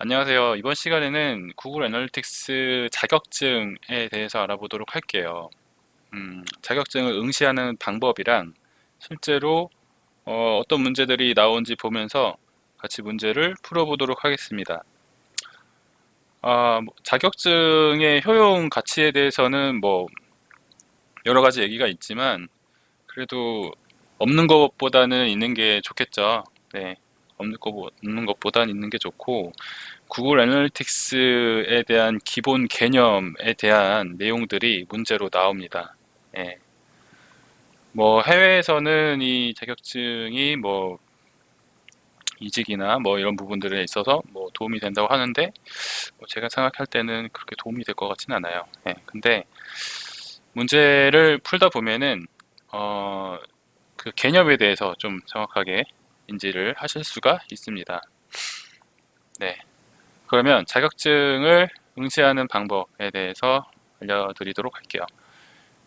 안녕하세요. 이번 시간에는 구글 애널리틱스 자격증에 대해서 알아보도록 할게요. 자격증을 응시하는 방법이랑 실제로 떤 문제들이 나온지 보면서 같이 문제를 풀어보도록 하겠습니다. 자격증의 효용 가치에 대해서는 뭐 여러 가지 얘기가 있지만 그래도 없는 것보다는 있는 게 좋겠죠. 네. 없는 것보다는 있는 게 좋고 구글 애널리틱스에 대한 기본 개념에 대한 내용들이 문제로 나옵니다. 예. 뭐 해외에서는 이 자격증이 뭐 이직이나 뭐 이런 부분들에 있어서 뭐 도움이 된다고 하는데 뭐 제가 생각할 때는 그렇게 도움이 될 것 같지는 않아요. 예. 근데 문제를 풀다 보면은 어, 그 개념에 대해서 좀 정확하게 인지를 하실 수가 있습니다. 네. 그러면 자격증을 응시하는 방법에 대해서 알려드리도록 할게요.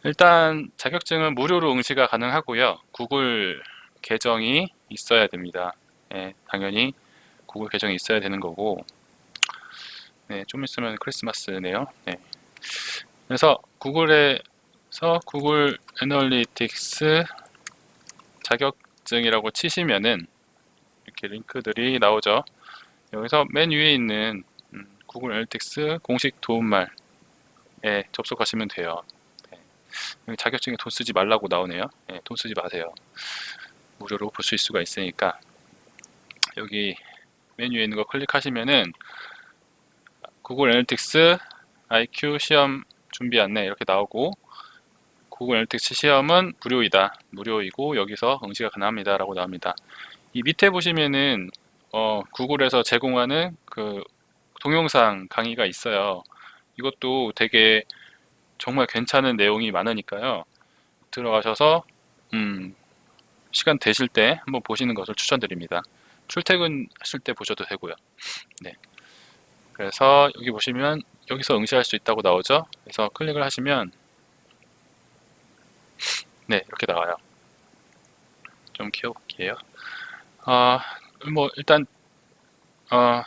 일단 자격증은 무료로 응시가 가능하고요. 구글 계정이 있어야 됩니다. 네, 당연히 구글 계정이 있어야 되는 거고, 네, 좀 있으면 크리스마스네요. 네. 그래서 구글에서 구글 애널리틱스 자격증이라고 치시면은 이렇게 링크들이 나오죠. 여기서 맨 위에 있는 구글 애널리틱스 공식 도움말에 접속하시면 돼요. 네. 여기 자격증에 돈 쓰지 말라고 나오네요. 네, 돈 쓰지 마세요. 무료로 보실 수가 있으니까 여기 메뉴에 있는 거 클릭하시면은 구글 애널리틱스 IQ 시험 준비 안내 이렇게 나오고 구글 애널리틱스 시험은 무료이다. 무료이고 여기서 응시가 가능합니다. 라고 나옵니다. 이 밑에 보시면은 구글에서 제공하는 그 동영상 강의가 있어요. 이것도 되게 정말 괜찮은 내용이 많으니까요. 들어가셔서 시간 되실 때 한번 보시는 것을 추천드립니다. 출퇴근하실 때 보셔도 되고요. 네. 그래서 여기 보시면 여기서 응시할 수 있다고 나오죠. 그래서 클릭을 하시면 네 이렇게 나와요. 좀 키워볼게요. 아, 뭐 일단 어,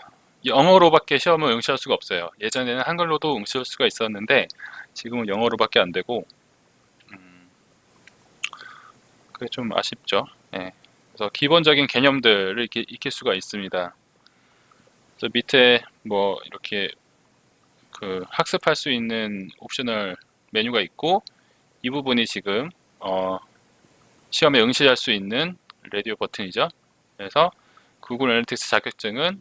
영어로밖에 시험을 응시할 수가 없어요. 예전에는 한글로도 응시할 수가 있었는데 지금은 영어로밖에 안 되고 그게 좀 아쉽죠. 네. 그래서 기본적인 개념들을 이렇게 익힐 수가 있습니다. 그래서 밑에 뭐 이렇게 그 학습할 수 있는 옵셔널 메뉴가 있고 이 부분이 지금 시험에 응시할 수 있는 라디오 버튼이죠. 그래서 구글 애널리틱스 자격증은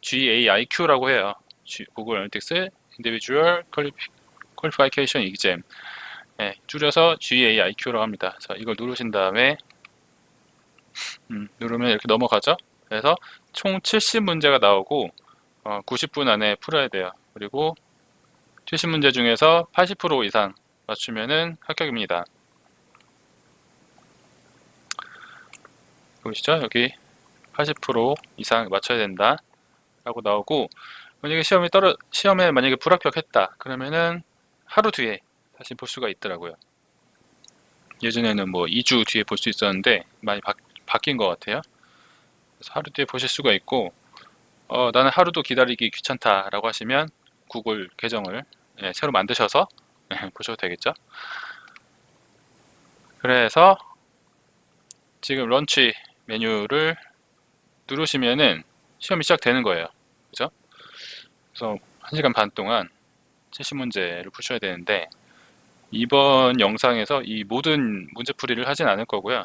GAIQ라고 해요. 구글 애널리틱스 Individual Qualification Exam. 네, 줄여서 GAIQ라고 합니다. 그래서 이걸 누르신 다음에 누르면 이렇게 넘어가죠. 그래서 총 70문제가 나오고 90분 안에 풀어야 돼요. 그리고 70문제 중에서 80% 이상 맞추면은 합격입니다. 보이시죠? 여기 80% 이상 맞춰야 된다 라고 나오고 만약에 시험에 만약에 불합격했다 그러면은 하루 뒤에 다시 볼 수가 있더라고요. 예전에는 뭐 2주 뒤에 볼 수 있었는데 많이 바뀐 것 같아요. 그래서 하루 뒤에 보실 수가 있고 나는 하루도 기다리기 귀찮다 라고 하시면 구글 계정을 새로 만드셔서 보셔도 되겠죠. 그래서 지금 런치 메뉴를 누르시면은 시험이 시작되는 거예요. 그죠? 그래서 1시간 반 동안 70문제를 푸셔야 되는데 이번 영상에서 이 모든 문제풀이를 하진 않을 거고요.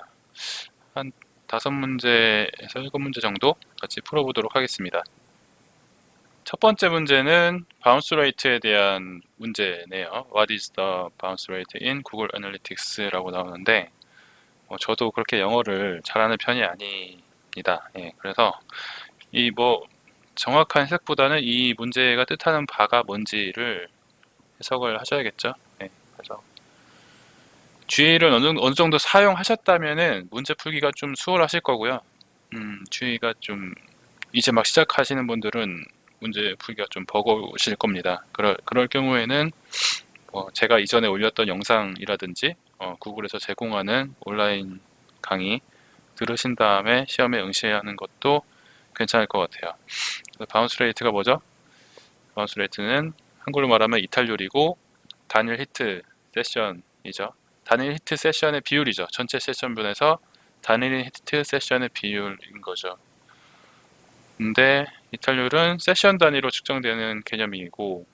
한 5문제에서 7문제 정도 같이 풀어보도록 하겠습니다. 첫 번째 문제는 바운스 레이트에 대한 문제네요. What is the bounce rate in Google Analytics라고 나오는데 저도 그렇게 영어를 잘하는 편이 아닙니다. 예, 그래서 이 뭐 정확한 해석보다는 이 문제가 뜻하는 바가 뭔지를 해석을 하셔야겠죠. 예, 그래서 주의를 어느 정도 사용하셨다면은 문제 풀기가 좀 수월하실 거고요. 주의가 좀 이제 막 시작하시는 분들은 문제 풀기가 좀 버거우실 겁니다. 그럴 경우에는 제가 이전에 올렸던 영상이라든지 구글에서 제공하는 온라인 강의 들으신 다음에 시험에 응시하는 것도 괜찮을 것 같아요. 바운스 레이트가 뭐죠? 바운스 레이트는 한글로 말하면 이탈률이고 단일 히트 세션이죠. 단일 히트 세션의 비율이죠. 전체 세션분에서 단일 히트 세션의 비율인 거죠. 근데 이탈률은 세션 단위로 측정되는 개념이고,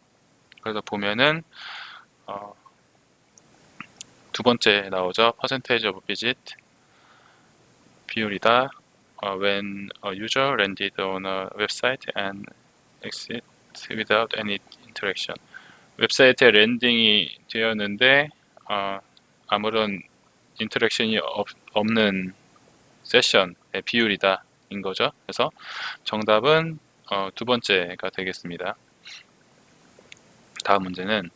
그래서 보면은 두 번째 나오죠. percentage of visit 비율이다. When a user landed on a website and exit without any interaction. 웹사이트에 랜딩이 되었는데 아무런 인터랙션이 없는 세션의 비율이다 인 거죠. 그래서 정답은 두 번째가 되겠습니다. 다음 문제는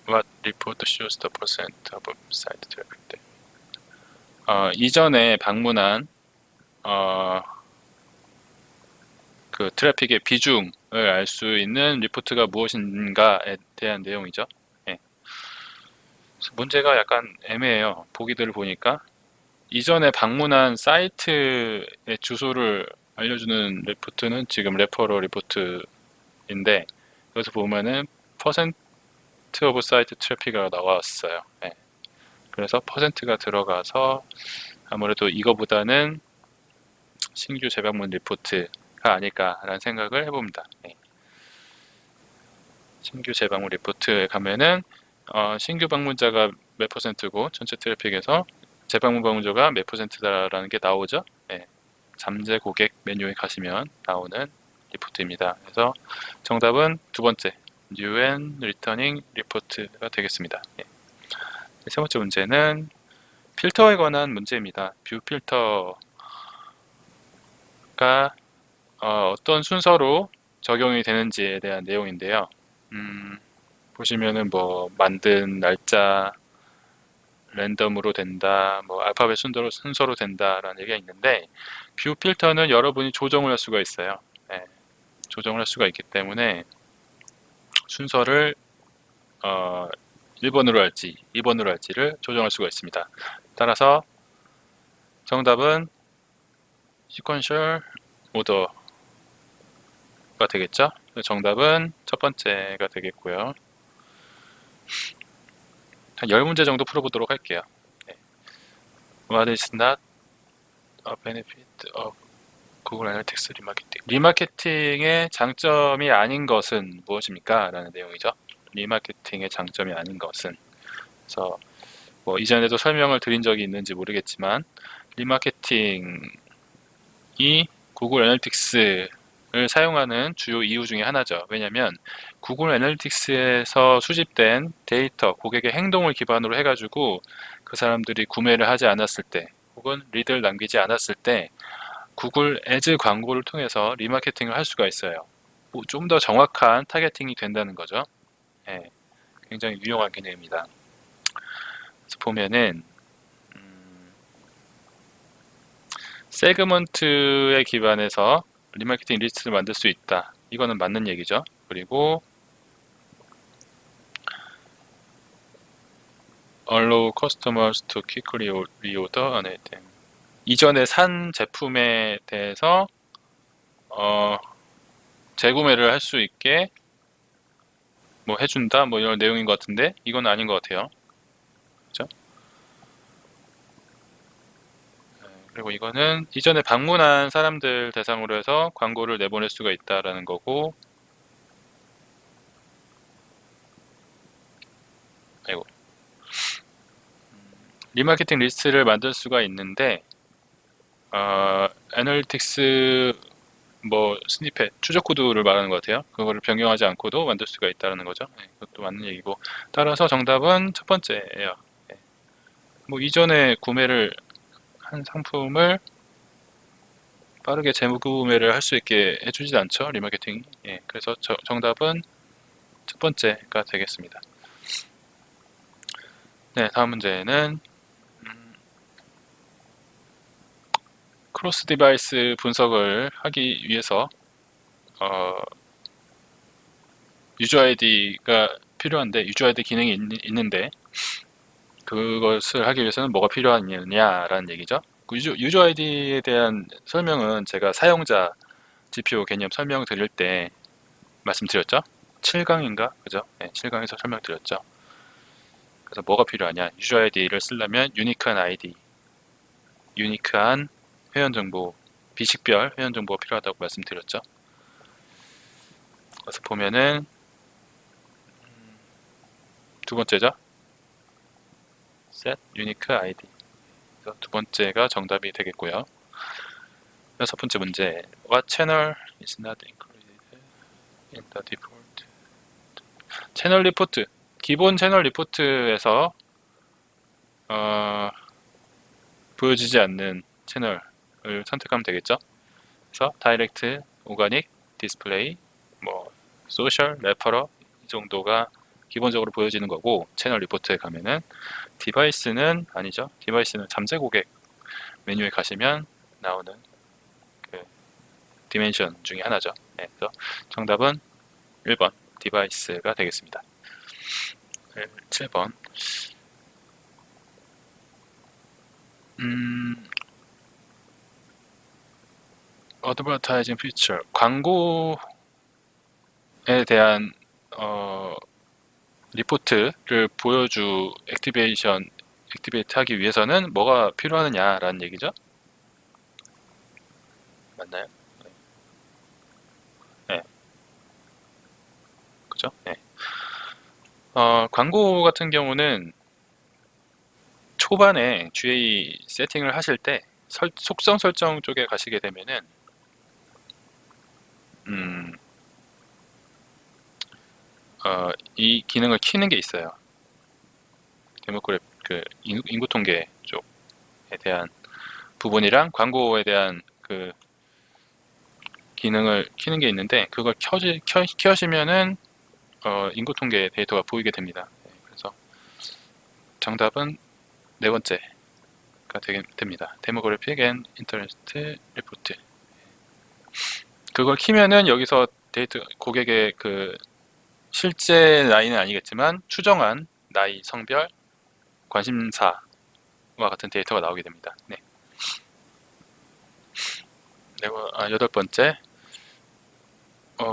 What report shows the percent of site traffic? 이전에 방문한 그 트래픽의 비중을 알 수 있는 리포트가 무엇인가에 대한 내용이죠. 예. 문제가 약간 애매해요. 보기들을 보니까 이전에 방문한 사이트의 주소를 알려주는 리포트는 지금 레퍼럴 리포트인데, 여기서 보면은 퍼센트 오브 사이트 트래픽이 나왔어요. 예. 그래서 퍼센트가 들어가서 아무래도 이거보다는 신규 재방문 리포트가 아닐까라는 생각을 해봅니다. 예. 신규 재방문 리포트에 가면은 신규 방문자가 몇 퍼센트고 전체 트래픽에서 재방문 방문자가 몇 퍼센트다라는 게 나오죠. 예. 잠재 고객 메뉴에 가시면 나오는 리포트입니다. 그래서 정답은 두 번째 New and Returning 리포트가 되겠습니다. 예. 세 번째 문제는 필터에 관한 문제입니다. 뷰 필터가 어떤 순서로 적용이 되는지에 대한 내용인데요. 보시면은 뭐 만든 날짜 랜덤으로 된다, 뭐 알파벳 순서로 된다라는 얘기가 있는데, 뷰 필터는 여러분이 조정을 할 수가 있어요. 네, 조정을 할 수가 있기 때문에 순서를 1번으로 할지 2번으로 할지를 조정할 수가 있습니다. 따라서 정답은 시퀀셜 오더가 되겠죠. 정답은 첫 번째가 되겠고요. 한 10문제 정도 풀어보도록 할게요. 네. What is not a benefit of Google Analytics 리마케팅? 리마케팅의 장점이 아닌 것은 무엇입니까? 라는 내용이죠. 리마케팅의 장점이 아닌 것은. 그래서 뭐 이전에도 설명을 드린 적이 있는지 모르겠지만, 리마케팅이 구글 애널리틱스를 사용하는 주요 이유 중에 하나죠. 왜냐하면 구글 애널리틱스에서 수집된 데이터, 고객의 행동을 기반으로 해가지고 그 사람들이 구매를 하지 않았을 때 혹은 리드를 남기지 않았을 때 구글 애즈 광고를 통해서 리마케팅을 할 수가 있어요. 좀 더 정확한 타겟팅이 된다는 거죠. 네, 굉장히 유용한 개념입니다. 그래서 보면은 세그먼트에 기반해서 리마케팅 리스트를 만들 수 있다. 이거는 맞는 얘기죠. 그리고 allow customers to quickly reorder an item. 이전에 산 제품에 대해서 재구매를 할 수 있게 뭐 해준다, 뭐 이런 내용인 것 같은데 이건 아닌 것 같아요. 그렇죠? 그리고 이거는 이전에 방문한 사람들 대상으로 해서 광고를 내보낼 수가 있다라는 거고, 아이고, 리마케팅 리스트를 만들 수가 있는데 애널리틱스 뭐 스니펫 추적 코드를 말하는 것 같아요. 그거를 변경하지 않고도 만들 수가 있다는 거죠. 네, 그것도 맞는 얘기고, 따라서 정답은 첫 번째예요. 네. 뭐 이전에 구매를 한 상품을 빠르게 재구매를 할 수 있게 해주지 않죠, 리마케팅이. 예, 그래서 정답은 첫 번째가 되겠습니다. 네, 다음 문제는 크로스 디바이스 분석을 하기 위해서 유저 아이디가 필요한데, 유저 아이디 기능이 있는데 그것을 하기 위해서는 뭐가 필요하냐라는 얘기죠. 유저 아이디에 대한 설명은 제가 사용자 GPO 개념 설명 드릴 때 말씀드렸죠. 7강인가? 그죠? 네, 7강에서 설명드렸죠. 그래서 뭐가 필요하냐? 유저 아이디를 쓰려면 유니크한 아이디, 유니크한 회원 정보, 비식별 회원 정보가 필요하다고 말씀드렸죠. 그래서 보면은 두 번째죠. set unique ID. 그래서 두 번째가 정답이 되겠고요. 여섯 번째 문제. What channel is not included in the default? 채널 리포트. 기본 채널 리포트에서 보여지지 않는 채널을 선택하면 되겠죠. 그래서 다이렉트, 오가닉, 디스플레이, 뭐 소셜, 레퍼러 이 정도가 기본적으로 보여지는 거고, 채널 리포트에 가면은 디바이스는 아니죠. 디바이스는 잠재 고객 메뉴에 가시면 나오는 그 디멘션 중에 하나죠. 네, 그래서 정답은 1번 디바이스가 되겠습니다. 7번. 어드버타이징 피처, 광고에 대한 리포트를 액티베이트 하기 위해서는 뭐가 필요하느냐라는 얘기죠. 맞나요? 네. 그죠? 네. 광고 같은 경우는 초반에 GA 세팅을 하실 때 속성 설정 쪽에 가시게 되면은 이 기능을 키는 게 있어요. 데모그래프 그 인구 통계 쪽에 대한 부분이랑 광고에 대한 그 기능을 키는 게 있는데, 그걸 켜시면은 인구 통계 데이터가 보이게 됩니다. 그래서 정답은 네 번째가 됩니다. 데모그래픽 앤 인터레스트 리포트. 그걸 키면은 여기서 데이터 고객의 그 실제 나이는 아니겠지만 추정한 나이, 성별, 관심사와 같은 데이터가 나오게 됩니다. 네. 여덟 번째.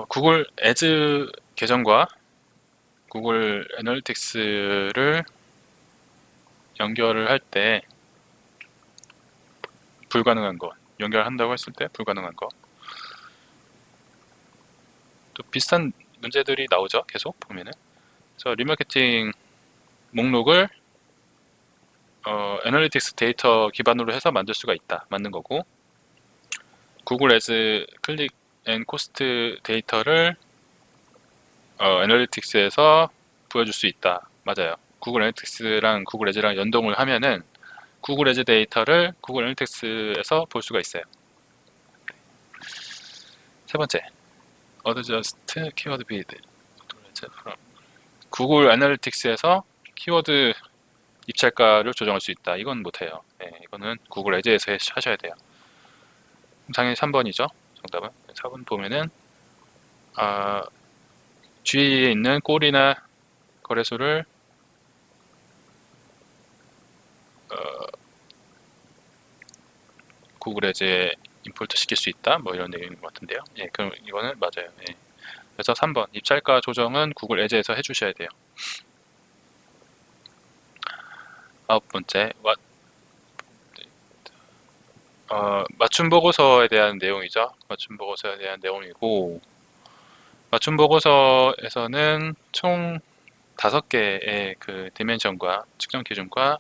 구글 애즈 계정과 구글 애널리틱스를 연결을 할 때 불가능한 거, 연결한다고 했을 때 불가능한 거. 또 비슷한 문제들이 나오죠. 계속 보면은. 그래서 리마케팅 목록을 애널리틱스 데이터 기반으로 해서 만들 수가 있다. 맞는 거고, 구글 애즈 클릭 앤 코스트 데이터를 애널리틱스에서 보여줄 수 있다. 맞아요. 구글 애널리틱스랑 구글 애즈랑 연동을 하면은 구글 애즈 데이터를 구글 애널리틱스에서 볼 수가 있어요. 세 번째, Adjust Keyword Bid. 구글 애널리틱스에서 키워드 입찰가를 조정할 수 있다. 이건 못해요. 네, 이거는 구글 애즈에서 하셔야 돼요. 당연히 3번이죠. 정답은. 4번 보면은 GA에 있는 꼴이나 거래소를 구글 애즈에 임포트 시킬 수 있다. 뭐 이런 내용인 것 같은데요. 예, 그럼 이거는 맞아요. 예. 그래서 3번 입찰가 조정은 구글 애즈에서 해주셔야 돼요. 아홉 번째, 맞춤 보고서에 대한 내용이죠. 맞춤 보고서에 대한 내용이고, 맞춤 보고서에서는 총 5개의 그 디멘션과 측정 기준과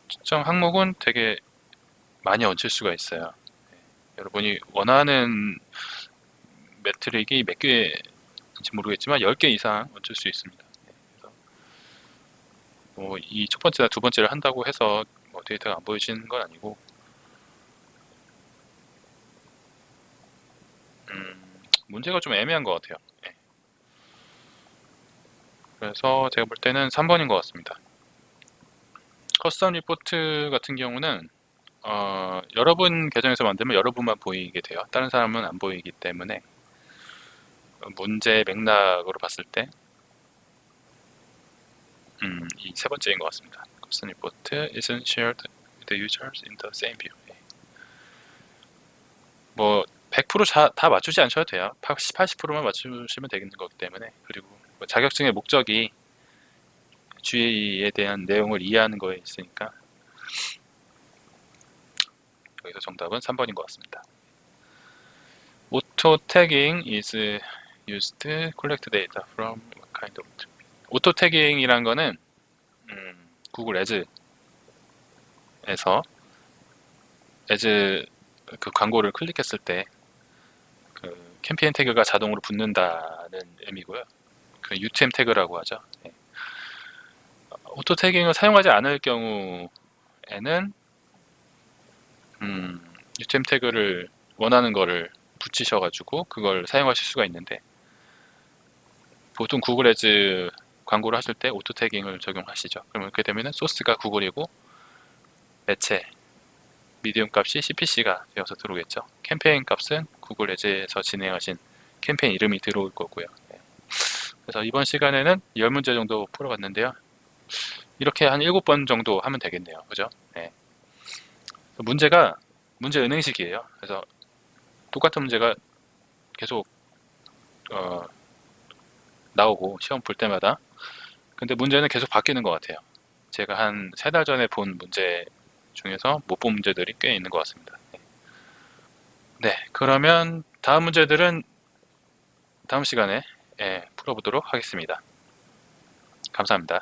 측정 항목은 되게 많이 얹힐 수가 있어요. 여러분이 원하는 매트릭이 몇 개인지 모르겠지만 10개 이상 얹힐 수 있습니다. 이 첫 번째나 두 번째를 한다고 해서 데이터가 안 보여지는 건 아니고, 문제가 좀 애매한 것 같아요. 네. 그래서 제가 볼 때는 3번인 것 같습니다. 커스텀 리포트 같은 경우는 여러분 계정에서 만들면 여러분만 보이게 돼요. 다른 사람은 안 보이기 때문에 문제 맥락으로 봤을 때 이 세 번째인 것 같습니다. 커스텀 리포트 isn't shared the users in the same view. 뭐 100% 다 맞추지 않으셔도 돼요. 80%만 맞추시면 되는 거기 때문에. 그리고 뭐 자격증의 목적이 GA에 대한 내용을 이해하는 거에 있으니까 여기서 정답은 3번인 것 같습니다. Auto tagging is used to collect data from what kind of auto tagging이란 거는 구글 애즈에서 애즈 그 광고를 클릭했을 때 그 캠페인 태그가 자동으로 붙는다는 의미고요. 그 UTM 태그라고 하죠. 네. 오토 태깅을 사용하지 않을 경우에는 UTM 태그를 원하는 거를 붙이셔가지고 그걸 사용하실 수가 있는데 보통 구글 애즈 광고를 하실 때 오토 태깅을 적용하시죠. 그러면 그렇게 되면 소스가 구글이고 매체 미디움 값이 CPC가 되어서 들어오겠죠. 캠페인 값은 구글 애즈에서 진행하신 캠페인 이름이 들어올 거고요. 그래서 이번 시간에는 10문제 정도 풀어봤는데요. 이렇게 한 7번 정도 하면 되겠네요. 그죠? 네. 문제 은행식이에요. 그래서 똑같은 문제가 계속 나오고 시험 볼 때마다 근데 문제는 계속 바뀌는 것 같아요. 제가 한 3달 전에 본 문제 중에서 못 본 문제들이 꽤 있는 것 같습니다. 네, 그러면 다음 문제들은 다음 시간에 풀어보도록 하겠습니다. 감사합니다.